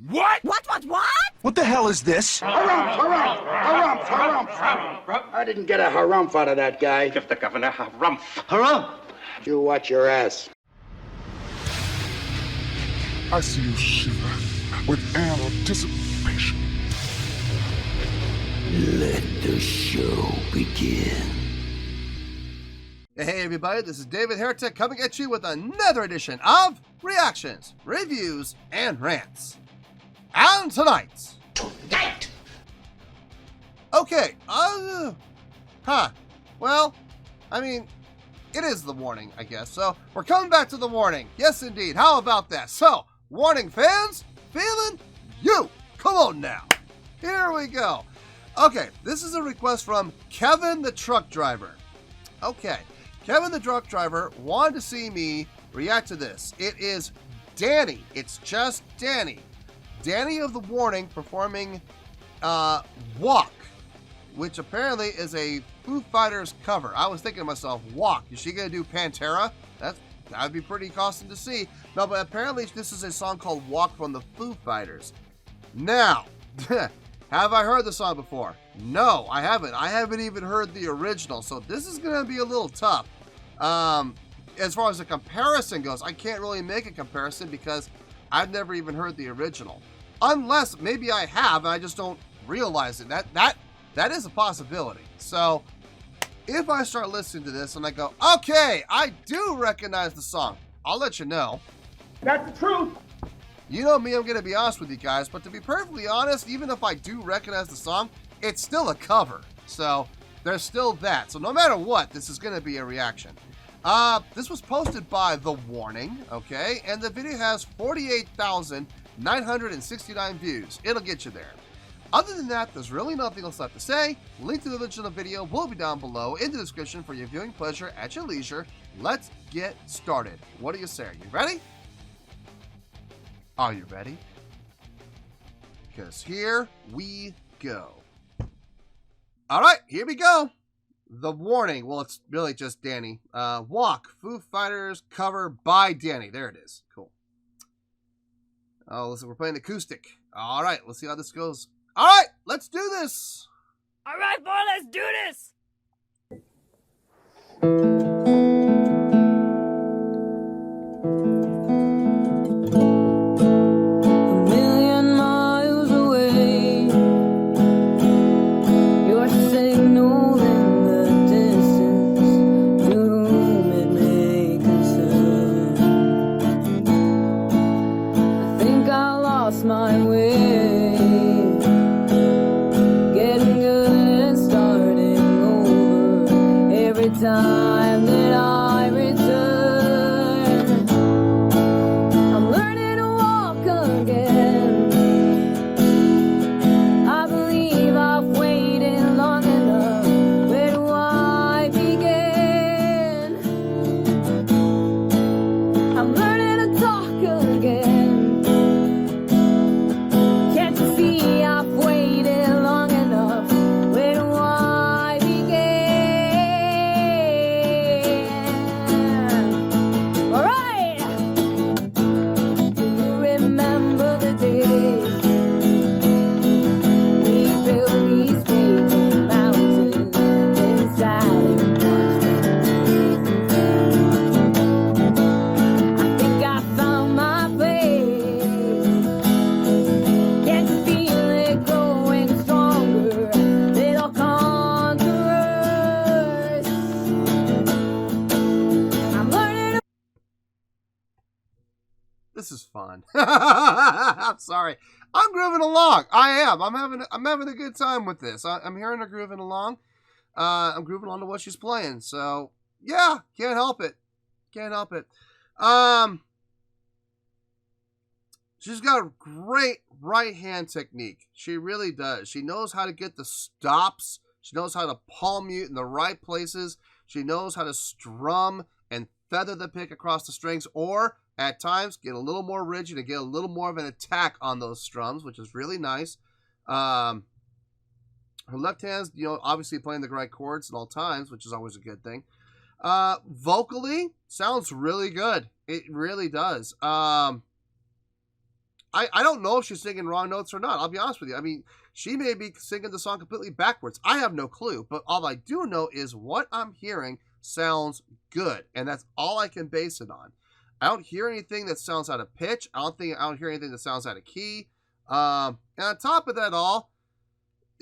What? What? What the hell is this? Harumph. I didn't get a harumph out of that guy. Give the governor harumph. Harumph! You watch your ass. I see you shiver with anticipation. Let the show begin. Hey everybody, this is David Heretic coming at you with another edition of Reactions, Reviews, and Rants. And tonight. Okay, well, I mean, it is the warning, I guess. So, we're coming back to the warning. Yes, indeed. How about that? So, warning fans, feeling you. Come on now. Here we go. Okay, this is a request from Kevin the Truck Driver. Okay, Kevin the Truck Driver wanted to see me react to this. It is Dany. It's just Dany. Dany of the Warning performing Walk, which apparently is a Foo Fighters cover. I was thinking to myself, Walk, is she going to do Pantera? That'd be pretty awesome to see. No, but apparently this is a song called Walk from the Foo Fighters. Now, have I heard the song before? No, I haven't. I haven't even heard the original, so this is going to be a little tough. As far as a comparison goes, I can't really make a comparison because I've never even heard the original. Unless maybe I have and I just don't realize it. That is a possibility. So if I start listening to this and I go, okay, I do recognize the song, I'll let you know. That's the truth. You know me, I'm going to be honest with you guys, but to be perfectly honest, even if I do recognize the song, it's still a cover. So there's still that. So no matter what, this is going to be a reaction. This was posted by The Warning, okay? And the video has 48,969 views. It'll get you there. Other than that, there's really nothing else left to say. Link to the original video will be down below in the description for your viewing pleasure at your leisure. Let's get started. What do you say? Are you ready? Are you ready? Because here we go. All right, here we go. The Warning. Well, it's really just Dany. Walk. Foo Fighters cover by Dany. There it is. Cool. Oh, listen, we're playing acoustic. All right, let's see how this goes. All right, let's do this. All right, boy, let's do this. My way, getting good and starting over every time that I return. I'm learning to walk again. I believe I've waited long enough. Where do I begin? I'm learning to talk again. This is fun. I'm sorry. I'm grooving along. I am. I'm having a good time with this. I'm hearing her grooving along. I'm grooving along to what she's playing. So yeah, can't help it. Can't help it. She's got a great right hand technique. She really does. She knows how to get the stops. She knows how to palm mute in the right places. She knows how to strum and feather the pick across the strings, or at times get a little more rigid and get a little more of an attack on those strums, which is really nice. Her left hand's, obviously playing the right chords at all times, which is always a good thing. Vocally, sounds really good. It really does. I don't know if she's singing wrong notes or not. I'll be honest with you. I mean, she may be singing the song completely backwards. I have no clue. But all I do know is what I'm hearing sounds good. And that's all I can base it on. I don't hear anything that sounds out of pitch. I don't hear anything that sounds out of key. And on top of that all,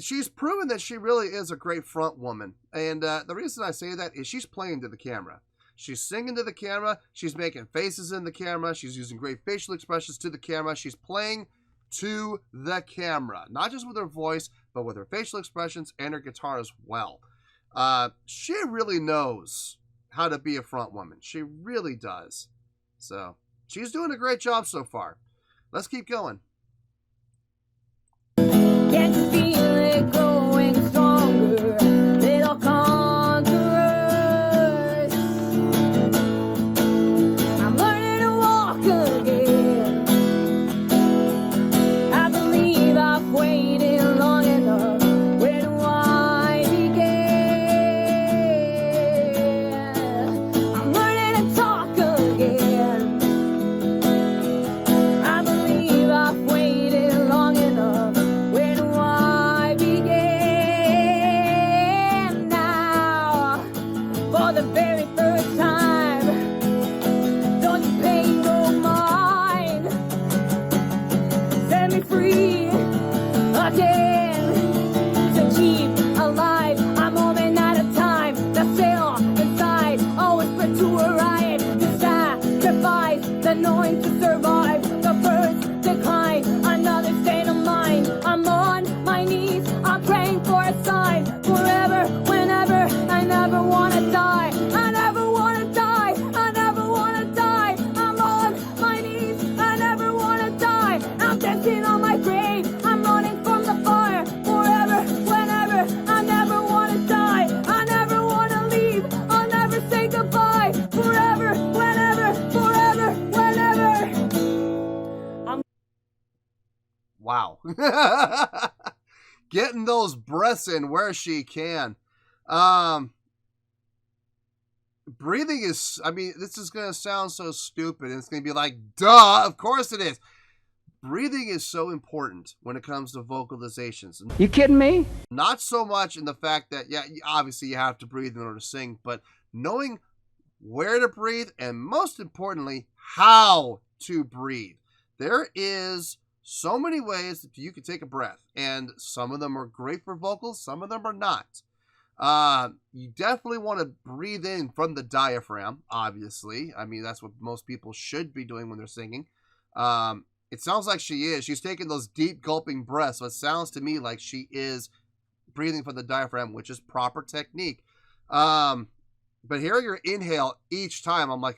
she's proven that she really is a great front woman. And the reason I say that is she's playing to the camera. She's singing to the camera. She's making faces in the camera. She's using great facial expressions to the camera. She's playing to the camera. Not just with her voice, but with her facial expressions and her guitar as well. She really knows how to be a front woman. She really does. So, she's doing a great job so far. Let's keep going. Can you feel it growing stronger? Little conquerors. I'm learning to walk again. I believe I've waited long enough. Where do I begin? I'm learning to talk again. I believe I've waited long enough. Where do I begin now? For the very first time, don't you pay no mind. Set me free again to keep alive. I'm moving out of time. The sail inside, always put to a riot. To sacrifice the knowing to survive. The first decline, another state of mind. I'm on my knees, I'm praying for a sign. Forever, whenever, I never wanna die. I never wanna die, I never wanna die. I'm on my knees, I never wanna die. I'm dancing on my grave, I'm running from the fire. Forever, whenever, I never wanna die. I never wanna leave, I'll never say goodbye. Forever, whenever, forever, whenever. Wow. Getting those breaths in where she can. Breathing is, I mean, this is going to sound so stupid. And it's going to be like, duh, of course it is. Breathing is so important when it comes to vocalizations. You kidding me? Not so much in the fact that, yeah, obviously you have to breathe in order to sing, but knowing where to breathe and most importantly, how to breathe. There is so many ways that you can take a breath, and some of them are great for vocals, some of them are not. You definitely want to breathe in from the diaphragm, obviously. I mean, that's what most people should be doing when they're singing. It sounds like she is. She's taking those deep gulping breaths, so it sounds to me like she is breathing from the diaphragm, which is proper technique. But hearing her inhale each time, I'm like,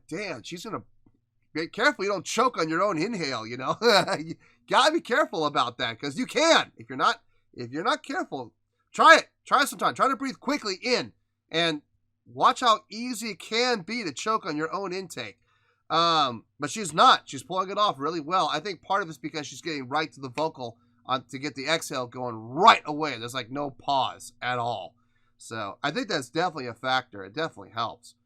damn, she's going to be careful you don't choke on your own inhale, you know. You gotta be careful about that, because you can. If you're not careful, try it. Try it sometime. Try to breathe quickly in, and watch how easy it can be to choke on your own intake. But she's not. She's pulling it off really well. I think part of it's because she's getting right to the vocal to get the exhale going right away. There's like no pause at all. So I think that's definitely a factor. It definitely helps.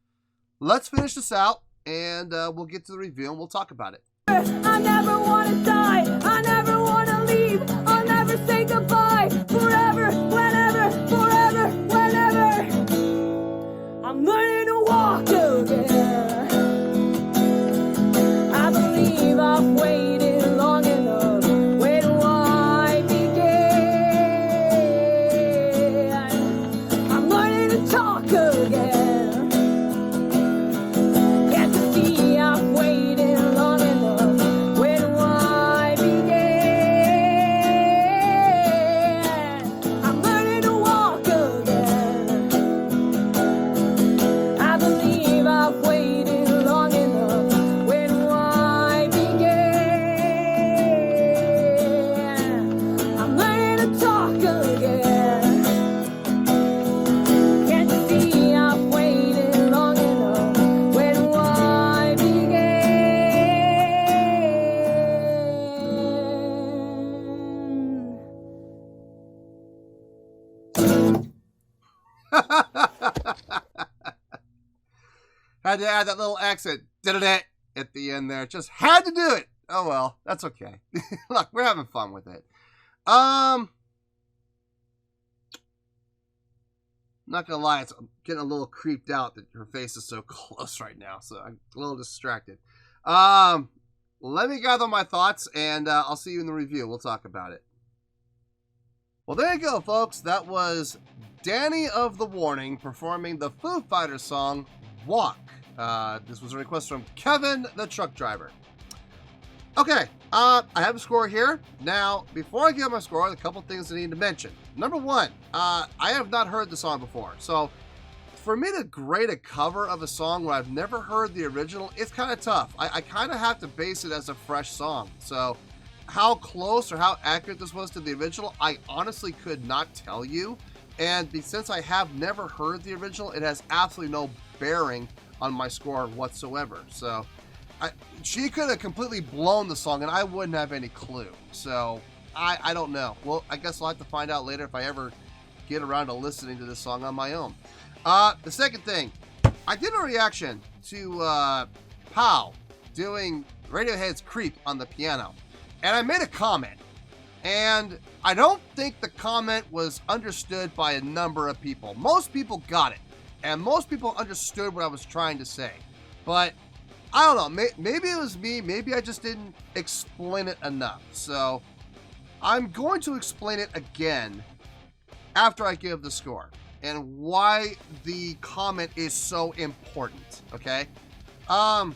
Let's finish this out. And we'll get to the review and we'll talk about it. I never wanna die, I never wanna leave, I'll never say goodbye. Forever, whenever, forever, whenever. I'm learning to walk again. I believe I've waited long enough. Where do I begin? I'm learning to talk again. Had to add that little accent. Da-da-da. at the end there. Just had to do it. Oh well, that's okay. Look, we're having fun with it. Not gonna lie, I'm getting a little creeped out that her face is so close right now, so I'm a little distracted. Let me gather my thoughts, and I'll see you in the review. We'll talk about it. Well, there you go, folks. That was Dany of the Warning performing the Foo Fighters song, Walk. This was a request from Kevin, the truck driver. Okay, I have a score here. Now, before I give my score, a couple things I need to mention. Number one, I have not heard the song before. So, for me to grade a cover of a song where I've never heard the original, it's kind of tough. I kind of have to base it as a fresh song. So, how close or how accurate this was to the original, I honestly could not tell you. And since I have never heard the original, it has absolutely no bearing on my score whatsoever. So, she could have completely blown the song and I wouldn't have any clue. So, I don't know. Well, I guess I'll have to find out later if I ever get around to listening to this song on my own. The second thing, I did a reaction to Pow doing Radiohead's Creep on the piano. And I made a comment. And I don't think the comment was understood by a number of people. Most people got it. And most people understood what I was trying to say. But I don't know. Maybe it was me. Maybe I just didn't explain it enough. So I'm going to explain it again after I give the score and why the comment is so important. Okay. But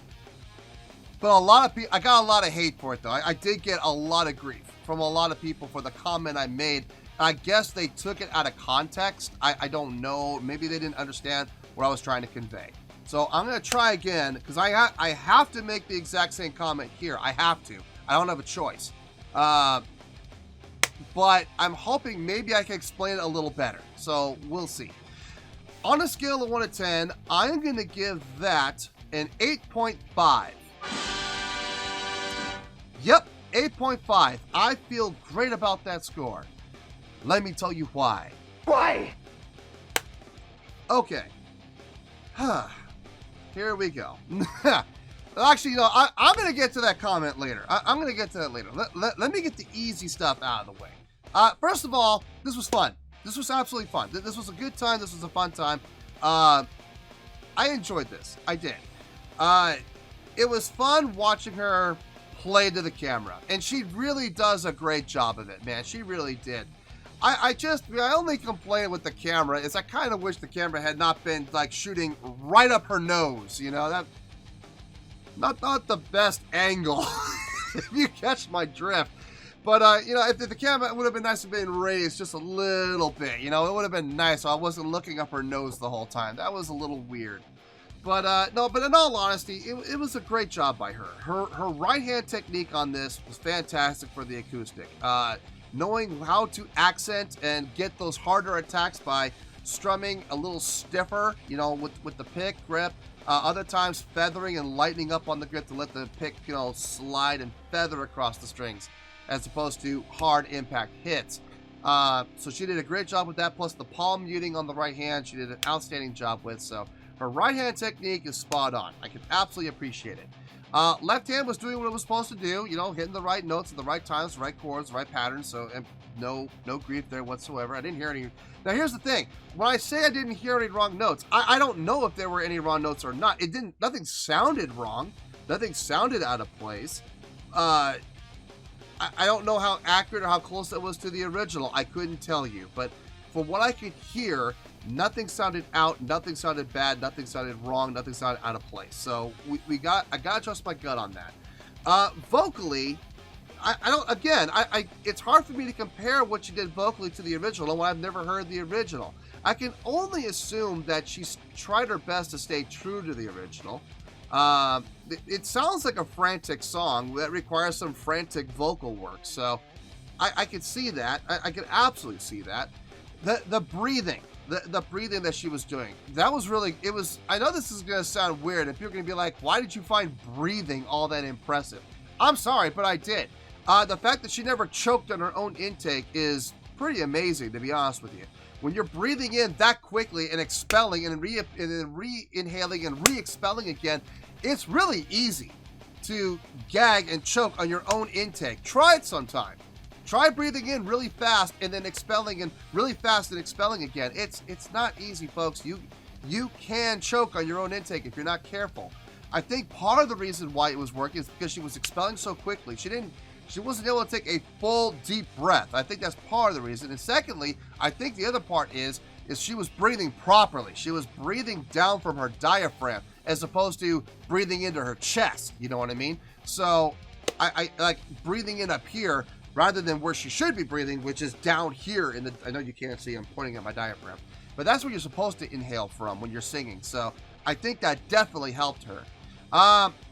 a lot of people, I got a lot of hate for it though. I did get a lot of grief from a lot of people for the comment I made. I guess they took it out of context. I don't know. Maybe they didn't understand what I was trying to convey. So I'm going to try again because I have to make the exact same comment here. I have to. I don't have a choice. But I'm hoping maybe I can explain it a little better. So we'll see. On a scale of 1 to 10, I'm going to give that an 8.5. Yep, 8.5. I feel great about that score. Let me tell you why. Why? Okay. Here we go. Actually, no, I'm going to get to that comment later. I'm going to get to that later. Let me get the easy stuff out of the way. First of all, this was fun. This was absolutely fun. This was a good time. This was a fun time. I enjoyed this. I did. It was fun watching her play to the camera. And she really does a great job of it, man. She really did. I only complain with the camera is I kind of wish the camera had not been like shooting right up her nose, you know, that not the best angle, if you catch my drift. But, you know, if the camera would have been nice to been raised just a little bit, you know, it would have been nice so I wasn't looking up her nose the whole time. That was a little weird. But, no, but in all honesty, it was a great job by her. Her right-hand technique on this was fantastic for the acoustic. Knowing how to accent and get those harder attacks by strumming a little stiffer, you know, with the pick grip. Other times feathering and lightening up on the grip to let the pick, you know, slide and feather across the strings as opposed to hard impact hits. So she did a great job with that. Plus the palm muting on the right hand, she did an outstanding job with. So her right hand technique is spot on. I can absolutely appreciate it. Left hand was doing what it was supposed to do, you know, hitting the right notes at the right times, right chords, right patterns. So no grief there whatsoever. I didn't hear any. Now here's the thing. When I say I didn't hear any wrong notes, I don't know if there were any wrong notes or not. Nothing sounded wrong. Nothing sounded out of place. I don't know how accurate or how close that was to the original. I couldn't tell you. But for what I could hear, nothing sounded out, nothing sounded bad, nothing sounded wrong, nothing sounded out of place. So I gotta trust my gut on that. Vocally, it's hard for me to compare what she did vocally to the original when I've never heard the original. I can only assume that she's tried her best to stay true to the original. It sounds like a frantic song that requires some frantic vocal work. So I could see that. I could absolutely see that. The breathing. The breathing that she was doing, that was really, I know this is going to sound weird and people are going to be like, why did you find breathing all that impressive? I'm sorry, but I did. The fact that she never choked on her own intake is pretty amazing, to be honest with you. When you're breathing in that quickly and expelling and re-inhaling and re-expelling again, it's really easy. to gag and choke on your own intake. Try it sometime. Try breathing in really fast and then expelling, and really fast and expelling again. It's not easy, folks. You can choke on your own intake if you're not careful. I think part of the reason why it was working is because she was expelling so quickly. She wasn't able to take a full deep breath. I think that's part of the reason. And secondly, I think the other part is she was breathing properly. She was breathing down from her diaphragm as opposed to breathing into her chest. You know what I mean? So I like breathing in up here rather than where she should be breathing, which is down here in the, I know you can't see, I'm pointing at my diaphragm, but that's where you're supposed to inhale from when you're singing. So I think that definitely helped her.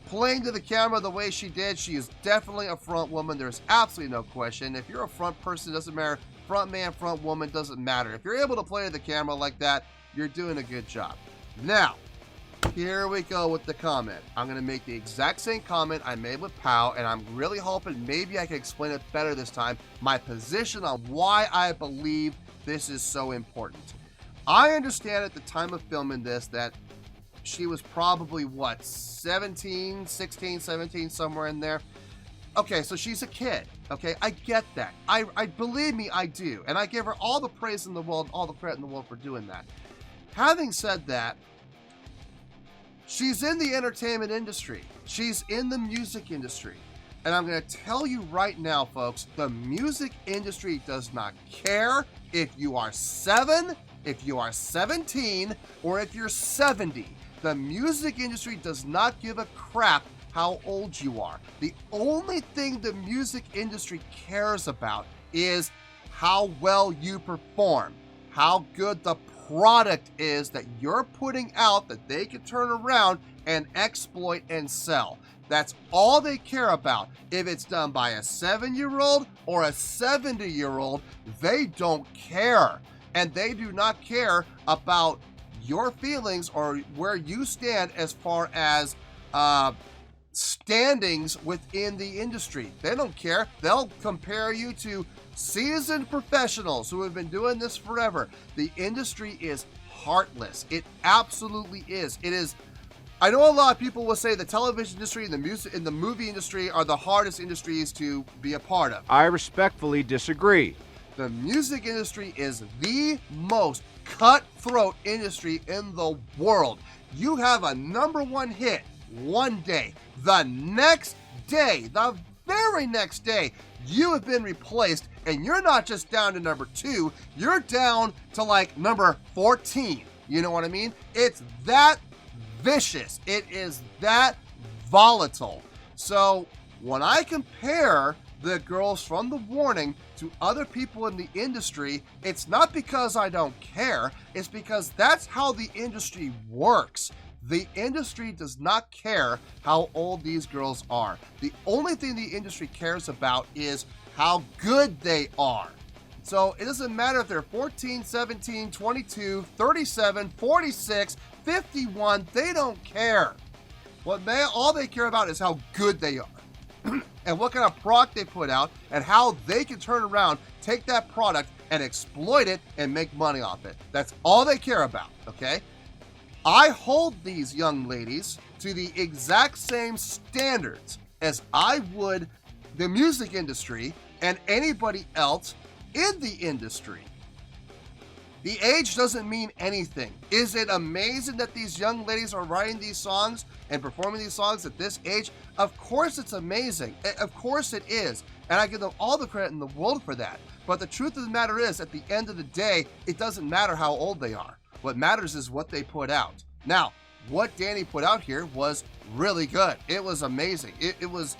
Playing to the camera the way she did, she is definitely a front woman. There's absolutely no question. If you're a front person, it doesn't matter. Front man, front woman, doesn't matter. If you're able to play to the camera like that, you're doing a good job. Now, here we go with the comment. I'm going to make the exact same comment I made with Pow, and I'm really hoping maybe I can explain it better this time. My position on why I believe this is so important. I understand at the time of filming this that she was probably, what, 17, 16, 17, somewhere in there. Okay, so she's a kid. Okay, I get that. I believe me, I do. And I give her all the praise in the world, all the credit in the world for doing that. Having said that, she's in the entertainment industry. She's in the music industry. And I'm going to tell you right now, folks, the music industry does not care if you are 7, if you are 17, or if you're 70. The music industry does not give a crap how old you are. The only thing the music industry cares about is how well you perform, how good the product is that you're putting out that they can turn around and exploit and sell. That's all they care about. If it's done by a 7-year-old or a 70-year-old, they don't care. And they do not care about your feelings or where you stand as far as standings within the industry. They don't care. They'll compare you to seasoned professionals who have been doing this forever. The industry is heartless. It absolutely is. It is. I know a lot of people will say the television industry and the music and the movie industry are the hardest industries to be a part of. I respectfully disagree. The music industry is the most cutthroat industry in the world. You have a #1 hit one day. The next day, the very next day, you have been replaced, and you're not just down to #2, you're down to like number 14. You know what I mean? It's that vicious. It is that volatile. So when I compare the girls from The Warning to other people in the industry, it's not because I don't care, it's because that's how the industry works. The industry does not care how old these girls are. The only thing the industry cares about is how good they are. So it doesn't matter if they're 14, 17, 22, 37, 46, 51, they don't care. All they care about is how good they are. And what kind of product they put out and how they can turn around, take that product and exploit it and make money off it. That's all they care about, okay? I hold these young ladies to the exact same standards as I would the music industry and anybody else in the industry. The age doesn't mean anything. Is it amazing that these young ladies are writing these songs and performing these songs at this age? Of course it's amazing. Of course it is. And I give them all the credit in the world for that. But the truth of the matter is, at the end of the day, it doesn't matter how old they are. What matters is what they put out. Now, what Dany put out here was really good. It was amazing. It was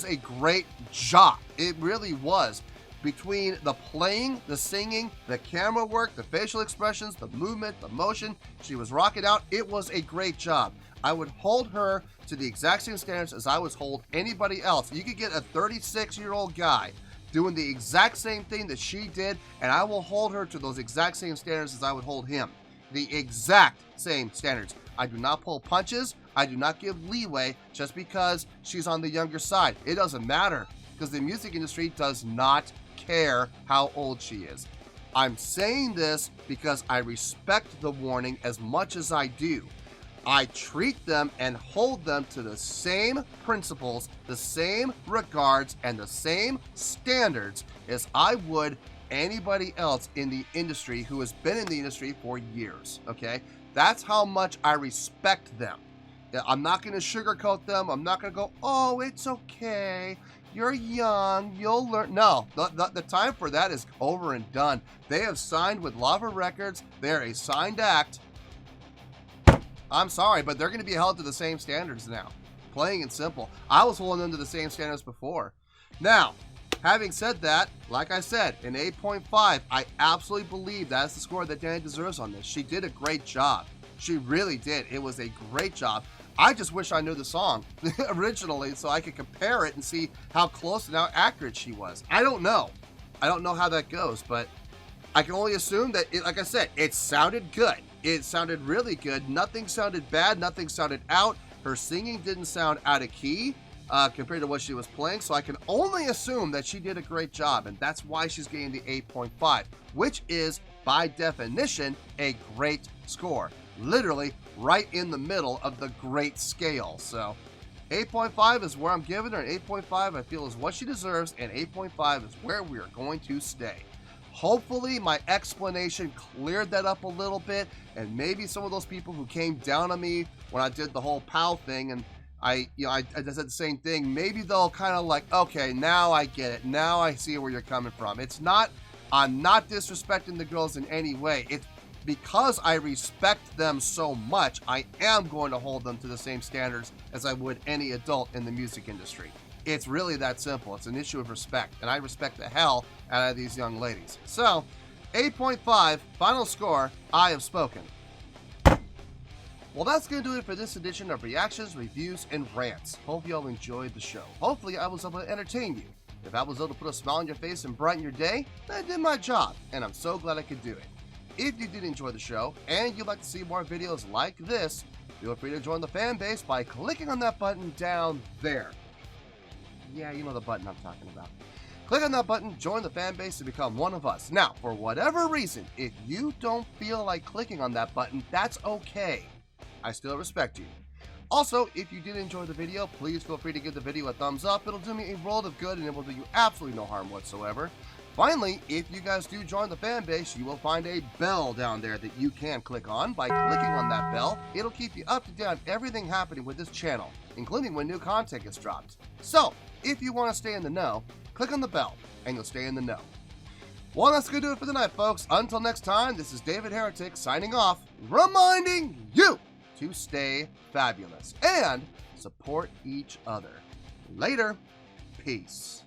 a great job. It really was. Between the playing, the singing, the camera work, the facial expressions, the movement, the motion, she was rocking out. It was a great job. I would hold her to the exact same standards as I would hold anybody else. You could get a 36-year-old guy doing the exact same thing that she did, and I will hold her to those exact same standards as I would hold him. The exact same standards. I do not pull punches. I do not give leeway just because she's on the younger side. It doesn't matter, because the music industry does not care how old she is. I'm saying this because I respect The Warning as much as I do. I treat them and hold them to the same principles, the same regards, and the same standards as I would anybody else in the industry who has been in the industry for years, okay? That's how much I respect them. I'm not going to sugarcoat them. I'm not going to go, oh, it's okay. You're young. You'll learn. No, the time for that is over and done. They have signed with Lava Records. They're a signed act. I'm sorry, but they're going to be held to the same standards now. Plain and simple. I was holding them to the same standards before. Now, having said that, like I said, an 8.5, I absolutely believe that's the score that Dany deserves on this. She did a great job. She really did. It was a great job. I just wish I knew the song originally so I could compare it and see how close and how accurate she was. I don't know. I don't know how that goes, but I can only assume that, like I said, it sounded good. It sounded really good. Nothing sounded bad. Nothing sounded out. Her singing didn't sound out of key compared to what she was playing, so I can only assume that she did a great job, and that's why she's getting the 8.5, which is, by definition, a great score. Literally right in the middle of the great scale. So 8.5 is where I'm giving her, and 8.5 I feel is what she deserves, and 8.5 is where we are going to stay. Hopefully my explanation cleared that up a little bit, and maybe some of those people who came down on me when I did the whole POW thing and I said the same thing, maybe they'll kind of like, okay, now I get it. Now I see where you're coming from. It's not, I'm not disrespecting the girls in any way. It's because I respect them so much, I am going to hold them to the same standards as I would any adult in the music industry. It's really that simple. It's an issue of respect, and I respect the hell out of these young ladies. So, 8.5, final score, I have spoken. Well, that's going to do it for this edition of Reactions, Reviews, and Rants. Hope you all enjoyed the show. Hopefully, I was able to entertain you. If I was able to put a smile on your face and brighten your day, then I did my job, and I'm so glad I could do it. If you did enjoy the show, and you'd like to see more videos like this, feel free to join the fan base by clicking on that button down there. Yeah, you know the button I'm talking about. Click on that button, join the fan base to become one of us. Now, for whatever reason, if you don't feel like clicking on that button, that's okay. I still respect you. Also, if you did enjoy the video, please feel free to give the video a thumbs up. It'll do me a world of good and it will do you absolutely no harm whatsoever. Finally, if you guys do join the fan base, you will find a bell down there that you can click on. By clicking on that bell, it'll keep you up to date on everything happening with this channel, including when new content gets dropped. So, if you want to stay in the know, click on the bell and you'll stay in the know. Well, that's going to do it for the night, folks. Until next time, this is David Heretic signing off, reminding you to stay fabulous and support each other. Later. Peace.